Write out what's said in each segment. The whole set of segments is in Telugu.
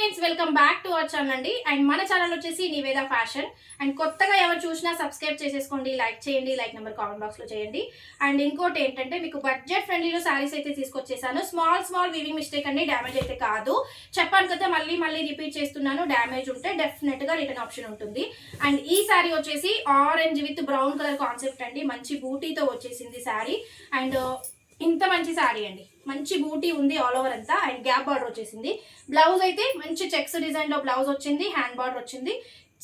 Friends, welcome back to our channel అండి. అండ్ మన ఛానల్ వచ్చేసి నివేద ఫ్యాషన్. అండ్ కొత్తగా ఎవరు చూసినా సబ్స్క్రైబ్ చేసేసుకోండి, లైక్ చేయండి, లైక్ నెంబర్ కామెంట్ బాక్స్ లో చేయండి. అండ్ ఇంకోటి ఏంటంటే మీకు బడ్జెట్ ఫ్రెండ్లీలో శారీస్ అయితే తీసుకొచ్చేసాను. స్మాల్ వీవింగ్ మిస్టేక్ అండి, డ్యామేజ్ అయితే కాదు. చెప్పాను కదా, మళ్ళీ రిపీట్ చేస్తున్నాను. డ్యామేజ్ ఉంటే డెఫినెట్ గా రిటర్న్ ఆప్షన్ ఉంటుంది. అండ్ ఈ శారీ వచ్చేసి orange with brown colour concept అండి. మంచి బూటీతో వచ్చేసింది శారీ. అండ్ ఇంత మంచి శారీ అండి, మంచి బూటీ ఉంది ఆల్ ఓవర్ అంతా. అండ్ గ్యాప్ బార్డర్ వచ్చేసింది. బ్లౌజ్ అయితే మంచి చెక్స్ డిజైన్ లో బ్లౌజ్ వచ్చింది, హ్యాండ్ బార్డర్ వచ్చింది.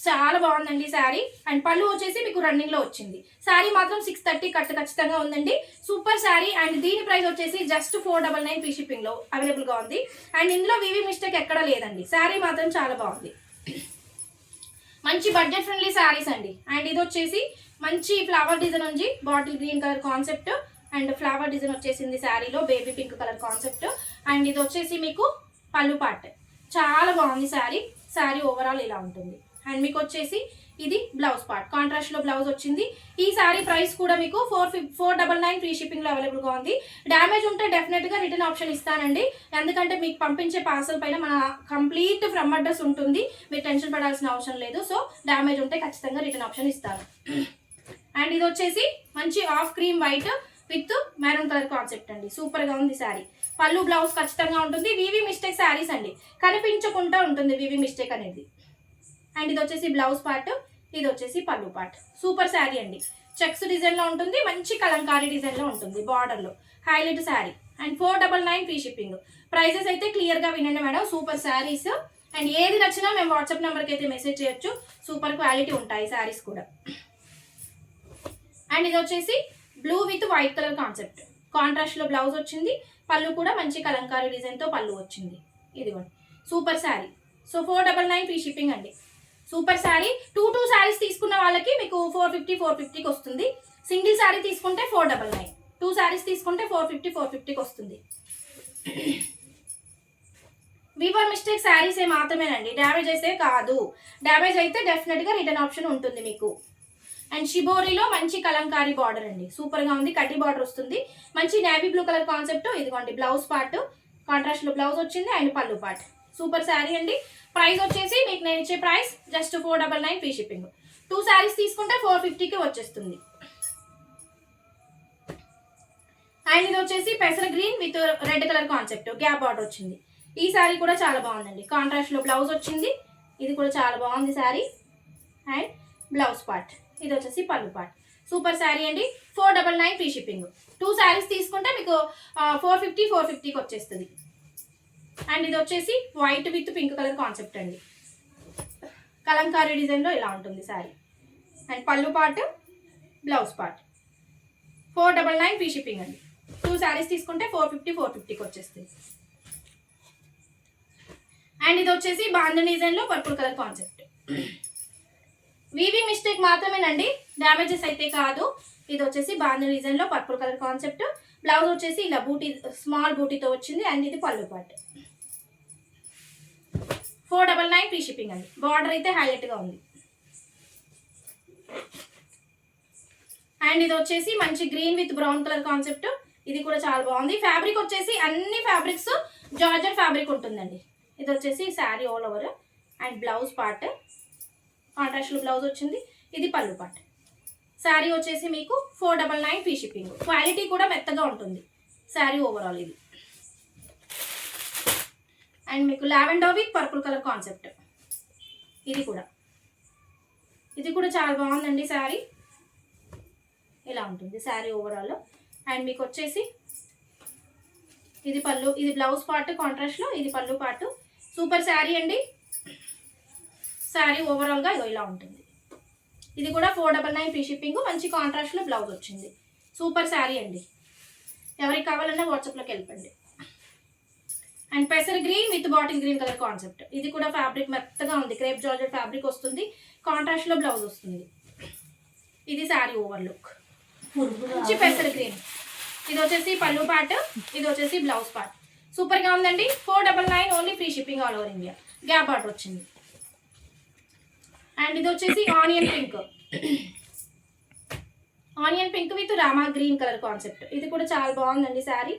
చాలా బాగుందండి శారీ. అండ్ పళ్ళు వచ్చేసి మీకు రన్నింగ్ లో వచ్చింది. శారీ మాత్రం 630 కట్ ఖచ్చితంగా ఉందండి. సూపర్ శారీ. అండ్ దీని ప్రైస్ వచ్చేసి జస్ట్ 499 ఫ్రీ షిప్పింగ్ లో అవైలబుల్ గా ఉంది. అండ్ ఇందులో వివి మిస్టేక్ ఎక్కడా లేదండి. శారీ మాత్రం చాలా బాగుంది. మంచి బడ్జెట్ ఫ్రెండ్లీ శారీస్ అండి. అండ్ ఇది వచ్చేసి మంచి ఫ్లవర్ డిజైన్ ఉంది, bottle green colour concept. And flower design వచ్చేసింది శారీలో, baby pink colour concept. And ఇది వచ్చేసి మీకు పళ్ళు పార్ట్. చాలా బాగుంది శారీ. శారీ ఓవరాల్ ఇలా ఉంటుంది. అండ్ మీకు వచ్చేసి ఇది బ్లౌజ్ పార్ట్, కాంట్రాస్ట్ లో బ్లౌజ్ వచ్చింది. ఈ శారీ ప్రైస్ కూడా మీకు 499 ఫ్రీ షిప్పింగ్ లో అవైలబుల్ గా ఉంది. డ్యామేజ్ ఉంటే డెఫినెట్ గా రిటర్న్ ఆప్షన్ ఇస్తానండి. ఎందుకంటే మీకు పంపించే పార్సల్ పైన మన కంప్లీట్ ఫ్రమ్ అడ్రస్ ఉంటుంది. మీరు టెన్షన్ పడాల్సిన అవసరం లేదు. సో డ్యామేజ్ ఉంటే ఖచ్చితంగా రిటర్న్ ఆప్షన్ ఇస్తాను. అండ్ ఇది వచ్చేసి మంచి of cream white with maroon colour concept అండి. సూపర్ గా ఉంది శారీ. పళ్ళు బ్లౌజ్ ఖచ్చితంగా ఉంటుంది. వివి మిస్టేక్ శారీస్ అండి, కనిపించకుండా ఉంటుంది వివి మిస్టేక్ అనేది. అండ్ ఇది వచ్చేసి బ్లౌజ్ పార్ట్, ఇది వచ్చేసి పళ్ళు పార్ట్. సూపర్ శారీ అండి. చెక్స్ డిజైన్ లో ఉంటుంది, మంచి కలంకారీ డిజైన్ లో ఉంటుంది, బార్డర్ లో highlight sari. And 499 free shipping. Prices అయితే క్లియర్ గా వినండి మేడం. సూపర్ శారీస్. అండ్ ఏది నచ్చినా మేము వాట్సాప్ నెంబర్కి అయితే మెసేజ్ చేయొచ్చు. సూపర్ క్వాలిటీ ఉంటాయి శారీస్ కూడా. అండ్ ఇది వచ్చేసి blue with white colour concept, contrast లో బ్లౌజ్ వచ్చింది. పళ్ళు కూడా మంచి కలంకారీ డిజైన్ తో పళ్ళు వచ్చింది. ఇదిగోండి super sari. So 499 free shipping అండి. సూపర్ శారీ. టూ శారీస్ తీసుకున్న వాళ్ళకి మీకు 450కి వస్తుంది. సింగిల్ శారీ తీసుకుంటే 499. 2 శారీస్ తీసుకుంటే 450కి వస్తుంది. వీవర్ మిస్టేక్ శారీస్ ఏ మాత్రమేనండి, డ్యామేజ్ అయితే కాదు. డ్యామేజ్ అయితే డెఫినెట్ గా రిటర్న్ ఆప్షన్ ఉంటుంది మీకు. అండ్ షిబోరిలో మంచి కలంకారీ బార్డర్ అండి, సూపర్ గా ఉంది. కడ్డీ బార్డర్ వస్తుంది, మంచి నేవీ బ్లూ కలర్ కాన్సెప్ట్. ఇదిగోండి బ్లౌజ్ పార్ట్, కాంట్రాస్ట్ లో బ్లౌజ్ వచ్చింది. And pallu part. Super sari అండి. ప్రైస్ వచ్చేసి మీకు నేను ఇచ్చే price just 499 free shipping. 2 saris తీసుకుంటే 450కి వచ్చేస్తుంది. అండ్ ఇది వచ్చేసి పెసర green with red colour concept, gap border వచ్చింది. ఈ శారీ కూడా చాలా బాగుందండి. కాంట్రాస్ట్ లో బ్లౌజ్ వచ్చింది. ఇది కూడా చాలా బాగుంది శారీ. అండ్ బ్లౌజ్ పార్ట్, ఇది వచ్చేసి పళ్ళు పార్ట్. సూపర్ శారీ అండి. 499 ఫ్రీ షిప్పింగ్. 2 శారీస్ తీసుకుంటే మీకు 450కి వచ్చేస్తుంది. అండ్ ఇది వచ్చేసి white with pink colour concept అండి, కలంకారీ డిజైన్ లో ఇలా ఉంటుంది sari. And pallu part, blouse part. 499 free shipping అండి. 2 శారీస్ తీసుకుంటే 450కి వచ్చేస్తుంది. అండ్ ఇది వచ్చేసి బాంధన్ డిజైన్ లో purple colour concept. Weaving mistake మాత్రమేనండి, డ్యామేజెస్ అయితే కాదు. ఇది వచ్చేసి బాంధన్ డిజైన్ లో పర్పుల్ కలర్ కాన్సెప్ట్. బ్లౌజ్ వచ్చేసి ఇలా బూటీ, స్మాల్ బూటీతో వచ్చింది. అండ్ ఇది పళ్ళు పార్ట్. 499 ఫ్రీ షిప్పింగ్ అండి. బార్డర్ అయితే హైలైట్ గా ఉంది. అండ్ ఇది వచ్చేసి మంచి green with brown colour concept. ఇది కూడా చాలా బాగుంది. ఫ్యాబ్రిక్ వచ్చేసి అన్ని ఫ్యాబ్రిక్స్ జార్జెట్ ఫ్యాబ్రిక్ ఉంటుందండి. ఇది వచ్చేసి sari all over. And blouse part, contrast లో బ్లౌజ్ వచ్చింది. ఇది పళ్ళు పార్ట్. శారీ వచ్చేసి మీకు 499 ఫ్రీ షిప్పింగ్. క్వాలిటీ కూడా మెత్తగా ఉంటుంది శారీ ఓవరాల్ ఇది. అండ్ మీకు lavender with purple colour concept. ఇది కూడా చాలా బాగుందండి శారీ. ఇలా ఉంటుంది శారీ ఓవరాల్. అండ్ మీకు వచ్చేసి ఇది పళ్ళు, ఇది బ్లౌజ్ పార్ట్ కాంట్రాస్ట్ లో, ఇది పళ్ళు పార్ట్. సూపర్ శారీ అండి. శారీ ఓవరాల్ గా ఇలా ఉంటుంది. ఇది కూడా 499 ఫ్రీ షిప్పింగ్. మంచి కాంట్రాస్ట్ లో బ్లౌజ్ వచ్చింది. సూపర్ శారీ అండి. ఎవరికి కావాలన్నా వాట్సాప్ లోకి వెళ్ళండి. అండ్ పెసర్ green with bottle green colour concept. ఇది కూడా ఫ్యాబ్రిక్ మెత్తగా ఉంది, క్రేప్ జార్జెట్ ఫ్యాబ్రిక్ వస్తుంది. కాంట్రాస్ట్ లో బ్లౌజ్ వస్తుంది. ఇది శారీ ఓవర్ లుక్. మంచి పెసర్ గ్రీన్. ఇది వచ్చేసి పళ్ళు పార్ట్, ఇది వచ్చేసి బ్లౌజ్ పార్ట్. సూపర్ గా ఉందండి. 499 only free shipping all over India. Gap border వచ్చింది. అండ్ ఇది వచ్చేసి onion pink with Rama green colour concept. ఇది కూడా చాలా బాగుందండి శారీ.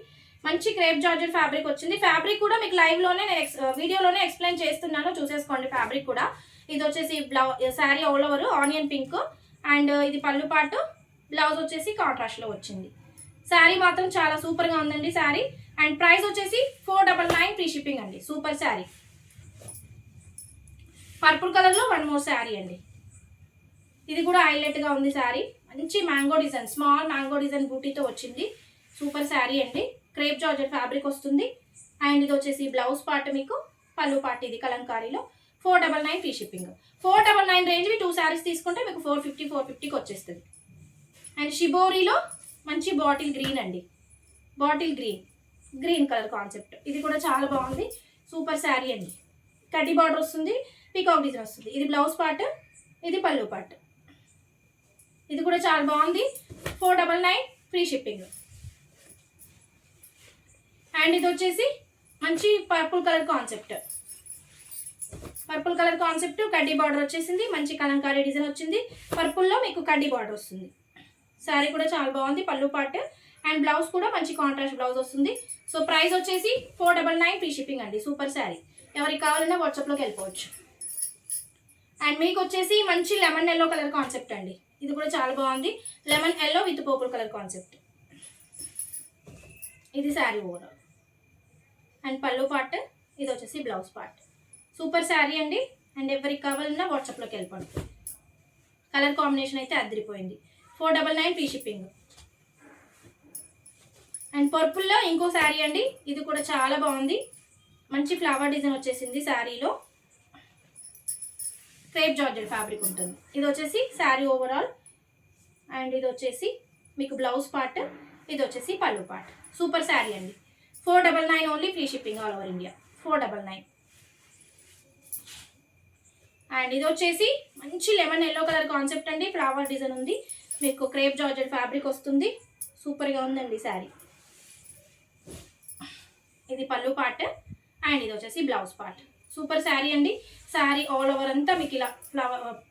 మంచి క్రేప్ జార్జెట్ ఫ్యాబ్రిక్ వచ్చింది. ఫ్యాబ్రిక్ కూడా మీకు లైవ్లోనే నేను వీడియోలోనే ఎక్స్ప్లెయిన్ చేస్తున్నాను, చూసేసుకోండి ఫ్యాబ్రిక్ కూడా. ఇది వచ్చేసి sari all over onion pink and ఇది పళ్ళు పాటు, బ్లౌజ్ వచ్చేసి కాంట్రాస్ట్లో వచ్చింది. శారీ మాత్రం చాలా సూపర్గా ఉందండి శారీ. అండ్ ప్రైస్ వచ్చేసి 499 ఫ్రీ షిప్పింగ్ అండి. సూపర్ శారీ. పర్పుల్ కలర్లో వన్ మోర్ శారీ అండి. ఇది కూడా హైలైట్గా ఉంది శారీ. మంచి mango design, small mango design బూటీతో వచ్చింది. సూపర్ శారీ అండి. క్రేప్ జార్జెట్ ఫ్యాబ్రిక్ వస్తుంది. అండ్ ఇది వచ్చేసి బ్లౌజ్ పార్ట్, మీకు పళ్ళు పార్ట్ ఇది కలంకారీలో. 499 ఫ్రీ షిప్పింగ్. 499 రేంజ్వి 2 శారీస్ తీసుకుంటే మీకు 450కి వచ్చేస్తుంది. అండ్ షిబోరీలో మంచి బాటిల్ గ్రీన్ అండి, బాటిల్ గ్రీన్ కలర్ కాన్సెప్ట్. ఇది కూడా చాలా బాగుంది. సూపర్ శారీ అండి. కడ్డీ బార్డర్ వస్తుంది, పీకాక్ డిజైన్ వస్తుంది. ఇది బ్లౌజ్ పార్ట్, ఇది పళ్ళు పార్ట్. ఇది కూడా చాలా బాగుంది. 499 ఫ్రీ షిప్పింగ్. అండ్ ఇది వచ్చేసి మంచి పర్పుల్ కలర్ కాన్సెప్ట్, కడ్డీ బార్డర్ వచ్చేసింది. మంచి కలంకారీ డిజైన్ వచ్చింది. పర్పుల్లో మీకు కడ్డీ బార్డర్ వస్తుంది. శారీ కూడా చాలా బాగుంది. పళ్ళు పార్ట్ అండ్ బ్లౌజ్ కూడా మంచి కాంట్రాస్ట్ బ్లౌజ్ వస్తుంది. సో ప్రైస్ వచ్చేసి 499 ఫ్రీ షిప్పింగ్ అండి. సూపర్ శారీ. ఎవరికి కావాలన్నా వాట్సాప్లోకి వెళ్ళిపోవచ్చు. అండ్ మీకు వచ్చేసి మంచి లెమన్ ఎల్లో కలర్ కాన్సెప్ట్ అండి. ఇది కూడా చాలా బాగుంది. Lemon yellow with purple colour concept. ఇది sari overall. And pallu part, ఇది వచ్చేసి బ్లౌజ్ పార్ట్. సూపర్ శారీ అండి. అండ్ ఎవరికి కావాలన్నా వాట్సాప్లోకి వెళ్ళిపోండి. కలర్ కాంబినేషన్ అయితే అదిరిపోయింది. 499 ఫ్రీ షిప్పింగ్. అండ్ పర్పుల్లో ఇంకో శారీ అండి. ఇది కూడా చాలా బాగుంది. మంచి ఫ్లవర్ డిజైన్ వచ్చేసింది శారీలో. క్రేప్ జార్జెట్ ఫ్యాబ్రిక్ ఉంటుంది. ఇది వచ్చేసి శారీ ఓవరాల్. అండ్ ఇది వచ్చేసి మీకు బ్లౌజ్ పార్ట్, ఇది వచ్చేసి పళ్ళు పార్ట్. సూపర్ శారీ అండి. 499 only free shipping all over India. 499. And ఇది వచ్చేసి మంచి లెమన్ ఎల్లో కలర్ కాన్సెప్ట్ అండి. ఫ్లవర్ డిజైన్ ఉంది. మీకు క్రేప్ జార్జెట్ ఫ్యాబ్రిక్ వస్తుంది. సూపర్గా ఉందండి శారీ. ఇది పళ్ళు పార్ట్ అండ్ ఇది వచ్చేసి బ్లౌజ్ పార్ట్. సూపర్ శారీ అండి. శారీ ఆల్ ఓవర్ అంతా మీకు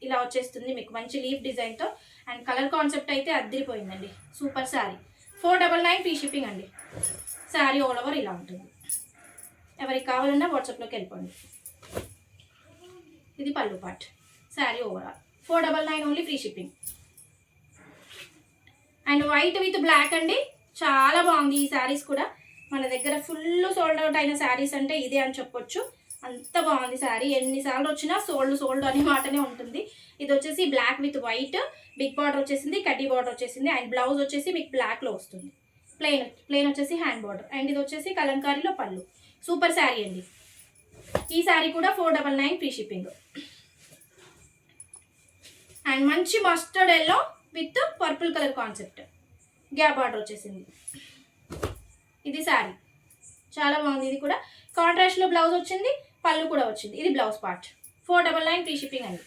ఇలా వచ్చేస్తుంది. మీకు మంచి లీఫ్ డిజైన్తో. అండ్ కలర్ కాన్సెప్ట్ అయితే అదిరిపోయిందండి. సూపర్ శారీ. 499 ఫ్రీ షిప్పింగ్ అండి. శారీ ఆల్ ఓవర్ ఇలా ఉంటుంది. ఎవరికి కావాలన్నా వాట్సాప్లోకి వెళ్ళిపోండి. ఇది పళ్ళు part. Sari overall 499 only free shipping. And white with black అండి. చాలా బాగుంది ఈ శారీస్ కూడా. మన దగ్గర ఫుల్ సోల్డ్ అవుట్ అయిన శారీస్ అంటే ఇదే అని చెప్పొచ్చు. అంత బాగుంది శారీ. ఎన్నిసార్లు వచ్చినా సోల్డ్ అనే మాటనే ఉంటుంది. ఇది వచ్చేసి black with white, big border వచ్చేసింది, కడ్డీ బార్డర్ వచ్చేసింది. అండ్ బ్లౌజ్ వచ్చేసి మీకు బ్లాక్లో వస్తుంది. ప్లెయిన్ వచ్చేసి హ్యాండ్ బార్డర్. అండ్ ఇది వచ్చేసి కలంకారీలో పళ్ళు. సూపర్ శారీ అండి. ఈ శారీ కూడా 499 ఫ్రీ షిప్పింగ్. అండ్ మంచి mustard yellow with purple colour concept, gap border వచ్చేసింది. ఇది శారీ చాలా బాగుంది. ఇది కూడా కాంట్రాస్ట్లో బ్లౌజ్ వచ్చింది, పళ్ళు కూడా వచ్చింది. ఇది బ్లౌజ్ పార్ట్. 499 ఫ్రీ షిప్పింగ్ అండి.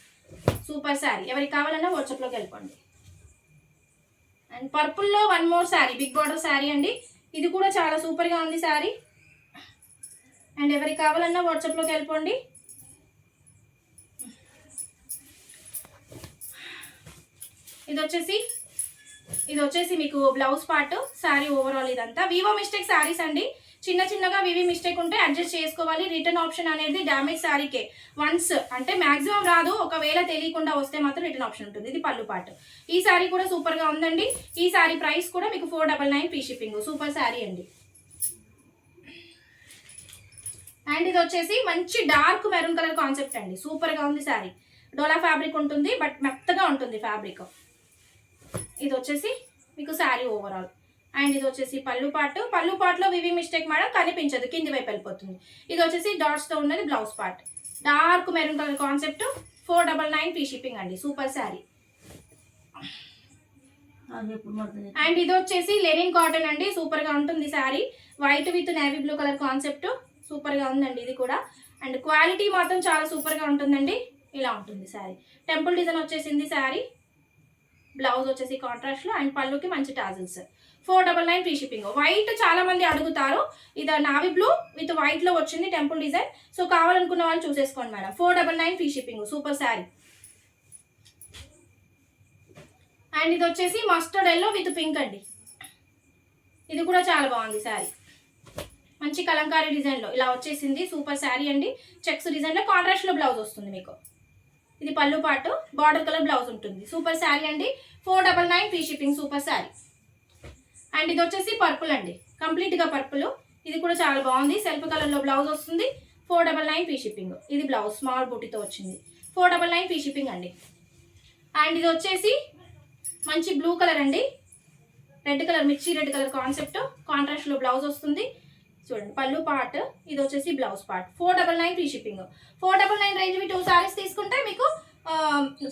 సూపర్ శారీ. ఎవరికి కావాలన్నా వాట్సాప్లోకి వెళ్ళిపోండి. అండ్ పర్పుల్లో one more sari, big border sari అండి. ఇది కూడా చాలా సూపర్గా ఉంది శారీ. అండ్ ఎవరికి కావాలన్నా వాట్సాప్లోకి వెళ్ళిపోండి. ఇది వచ్చేసి మీకు బ్లౌజ్ పార్ట్, శారీ ఓవరాల్. ఇదంతా వివో మిస్టేక్ శారీస్ అండి. చిన్నగా వివి మిస్టేక్ ఉంటే అడ్జస్ట్ చేసుకోవాలి. రిటర్న్ ఆప్షన్ అనేది డ్యామేజ్ శారీకే వన్స్, అంటే మాక్సిమం రాదు. ఒకవేళ తెలియకుండా వస్తే మాత్రం రిటర్న్ ఆప్షన్ ఉంటుంది. ఇది పళ్ళు పార్ట్. ఈ శారీ కూడా సూపర్గా ఉందండి. ఈ శారీ ప్రైస్ కూడా మీకు 499 ఫ్రీ షిప్పింగ్. సూపర్ శారీ అండి. అండ్ ఇది వచ్చేసి మంచి డార్క్ మెరూన్ కలర్ కాన్సెప్ట్ అండి. సూపర్గా ఉంది శారీ. డోలా ఫ్యాబ్రిక్ ఉంటుంది, బట్ మెత్తగా ఉంటుంది ఫ్యాబ్రిక్. ఇది వచ్చేసి మీకు శారీ ఓవరాల్. అండ్ ఇది వచ్చేసి పళ్ళు పార్ట్లో వివి మిస్టేక్ మేడం కనిపించదు, కింది వైపు వెళ్ళిపోతుంది. ఇది వచ్చేసి డాట్స్తో ఉన్నది blouse part. Dark maroon colour concept. 499 free shipping అండి. సూపర్ శారీ. అండ్ ఇది వచ్చేసి లెనిన్ కాటన్ అండి. సూపర్గా ఉంటుంది sari. White with navy blue colour concept. సూపర్గా ఉందండి ఇది కూడా. అండ్ క్వాలిటీ మాత్రం చాలా సూపర్గా ఉంటుందండి. ఇలా ఉంటుంది శారీ. టెంపుల్ డిజైన్ వచ్చేసింది శారీ. బ్లౌజ్ వచ్చేసి కాంట్రాస్ట్లో. అండ్ పళ్ళుకి మంచి టాజిల్స్. 499 free shipping. వైట్ చాలా మంది అడుగుతారు. ఇది నావీ బ్లూ విత్ వైట్లో వచ్చింది టెంపుల్ డిజైన్. సో కావాలనుకున్న వాళ్ళు చూసేసుకోండి madam. 499 free shipping. Super sari. And ఇది వచ్చేసి మస్టర్డ్ ఎల్లో విత్ పింక్ అండి. ఇది కూడా చాలా బాగుంది శారీ. మంచి కలంకారీ డిజైన్లో ఇలా వచ్చేసింది. సూపర్ శారీ అండి. చెక్స్ డిజైన్లో కాంట్రాస్ట్లో బ్లౌజ్ వస్తుంది మీకు. ఇది పళ్ళు పాటు, బార్డర్ కలర్ బ్లౌజ్ ఉంటుంది. సూపర్ శారీ అండి. 499 free shipping. Super sari. And ఇది వచ్చేసి పర్పుల్ అండి, కంప్లీట్గా పర్పుల్. ఇది కూడా చాలా బాగుంది. సెల్ఫ్ కలర్లో బ్లౌజ్ వస్తుంది. 499 ఫ్రీ షిప్పింగ్. ఇది బ్లౌజ్ స్మాల్ బూటీతో వచ్చింది. 499 ఫ్రీ షిప్పింగ్ అండి. అండ్ ఇది వచ్చేసి మంచి బ్లూ కలర్ అండి, రెడ్ కలర్, మిర్చి రెడ్ కలర్ కాన్సెప్ట్. కాంట్రాస్ట్లో బ్లౌజ్ వస్తుంది. చూడండి పళ్ళు పార్ట్, ఇది వచ్చేసి blouse part. 499 free shipping. 499 range 2 saris తీసుకుంటే మీకు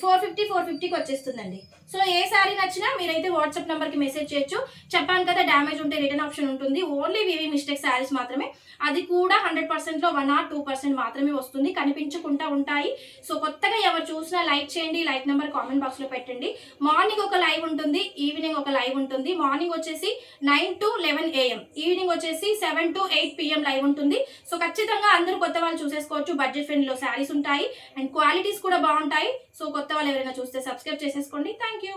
450కి వచ్చేస్తుందండి. సో ఏ శారీ నచ్చినా మీరైతే వాట్సాప్ నెంబర్కి మెసేజ్ చేయొచ్చు. చెప్పాను కదా, డ్యామేజ్ ఉంటే రిటర్న్ ఆప్షన్ ఉంటుంది. ఓన్లీ వివి మిస్టేక్ శారీస్ మాత్రమే, అది కూడా 100%లో 1 or 2% మాత్రమే వస్తుంది, కనిపించకుండా ఉంటాయి. సో కొత్తగా ఎవరు చూసినా లైక్ చేయండి, లైక్ నెంబర్ కామెంట్ బాక్స్లో పెట్టండి. మార్నింగ్ ఒక లైవ్ ఉంటుంది, ఈవినింగ్ ఒక లైవ్ ఉంటుంది. మార్నింగ్ వచ్చేసి 9 to 11 AM, ఈవినింగ్ వచ్చేసి 7 to 8 PM లైవ్ ఉంటుంది. సో ఖచ్చితంగా అందరూ కొత్త వాళ్ళు చూసేసుకోవచ్చు. బడ్జెట్ ఫ్రెండ్లీలో శారీస్ ఉంటాయి అండ్ క్వాలిటీస్ కూడా బాగుంటాయి. సో కొత్త వాళ్ళు ఎవరైనా చూస్తే సబ్స్క్రైబ్ చేసేసుకోండి. Thank you.